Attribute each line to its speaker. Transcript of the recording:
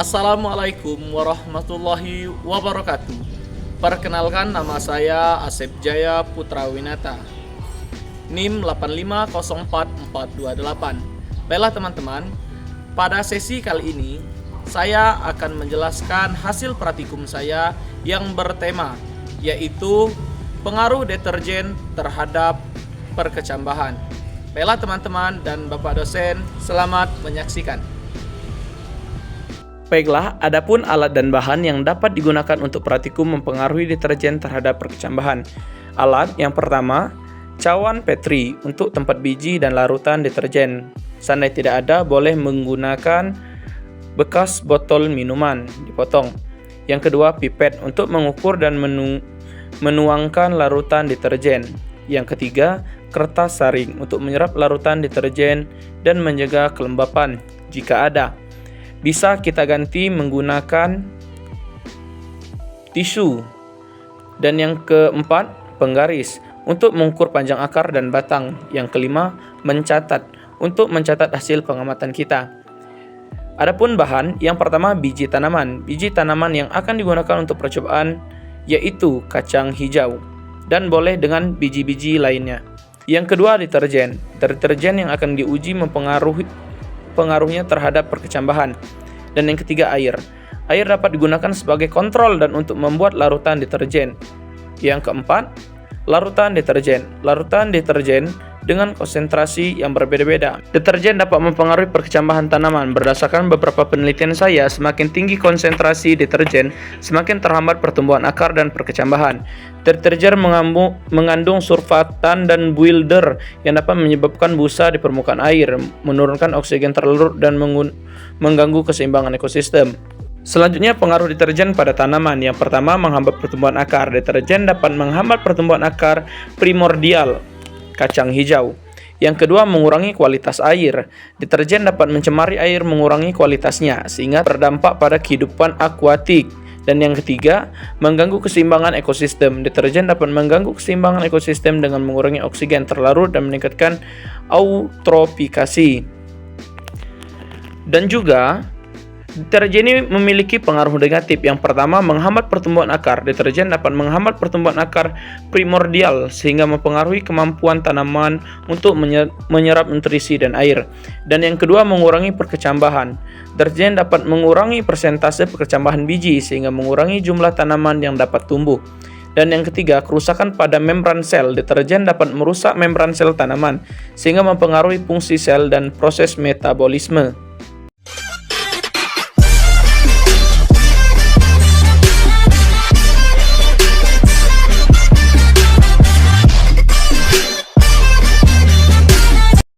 Speaker 1: Assalamualaikum warahmatullahi wabarakatuh. Perkenalkan, nama saya Asep Jaya Putra Winata, NIM 8504428. Baiklah teman-teman, pada sesi kali ini saya akan menjelaskan hasil praktikum saya yang bertema yaitu pengaruh deterjen terhadap perkecambahan. Baiklah teman-teman dan Bapak dosen, selamat menyaksikan.
Speaker 2: Baiklah, adapun alat dan bahan yang dapat digunakan untuk praktikum mempengaruhi deterjen terhadap perkecambahan. Alat yang pertama, cawan Petri untuk tempat biji dan larutan deterjen. Seandainya tidak ada, boleh menggunakan bekas botol minuman dipotong. Yang kedua, pipet untuk mengukur dan menuangkan larutan deterjen. Yang ketiga, kertas saring untuk menyerap larutan deterjen dan menjaga kelembapan jika ada. Bisa kita ganti menggunakan tisu. Dan yang keempat, penggaris untuk mengukur panjang akar dan batang. Yang kelima, mencatat untuk mencatat hasil pengamatan kita. Adapun bahan, yang pertama biji tanaman. Biji tanaman yang akan digunakan untuk percobaan yaitu kacang hijau dan boleh dengan biji-biji lainnya. Yang kedua, deterjen. Deterjen yang akan diuji pengaruhnya terhadap perkecambahan. Dan yang ketiga, air. Air dapat digunakan sebagai kontrol dan untuk membuat larutan deterjen. Yang keempat, larutan deterjen. Larutan deterjen dengan konsentrasi yang berbeda-beda. Deterjen dapat mempengaruhi perkecambahan tanaman. Berdasarkan beberapa penelitian saya, semakin tinggi konsentrasi deterjen, semakin terhambat pertumbuhan akar dan perkecambahan. Deterjen mengandung surfaktan dan builder yang dapat menyebabkan busa di permukaan air, menurunkan oksigen terlarut dan mengganggu keseimbangan ekosistem. Selanjutnya, pengaruh deterjen pada tanaman. Yang pertama, menghambat pertumbuhan akar. Deterjen dapat menghambat pertumbuhan akar primordial kacang hijau. Yang kedua, mengurangi kualitas air. Deterjen dapat mencemari air, mengurangi kualitasnya sehingga berdampak pada kehidupan akuatik. Dan yang ketiga, mengganggu keseimbangan ekosistem. Deterjen dapat mengganggu keseimbangan ekosistem dengan mengurangi oksigen terlarut dan meningkatkan eutrofikasi. Dan juga deterjen ini memiliki pengaruh negatif. Yang pertama, menghambat pertumbuhan akar. Deterjen dapat menghambat pertumbuhan akar primordial sehingga mempengaruhi kemampuan tanaman untuk menyerap nutrisi dan air. Dan yang kedua, mengurangi perkecambahan. Deterjen dapat mengurangi persentase perkecambahan biji sehingga mengurangi jumlah tanaman yang dapat tumbuh. Dan yang ketiga, kerusakan pada membran sel. Deterjen dapat merusak membran sel tanaman sehingga mempengaruhi fungsi sel dan proses metabolisme.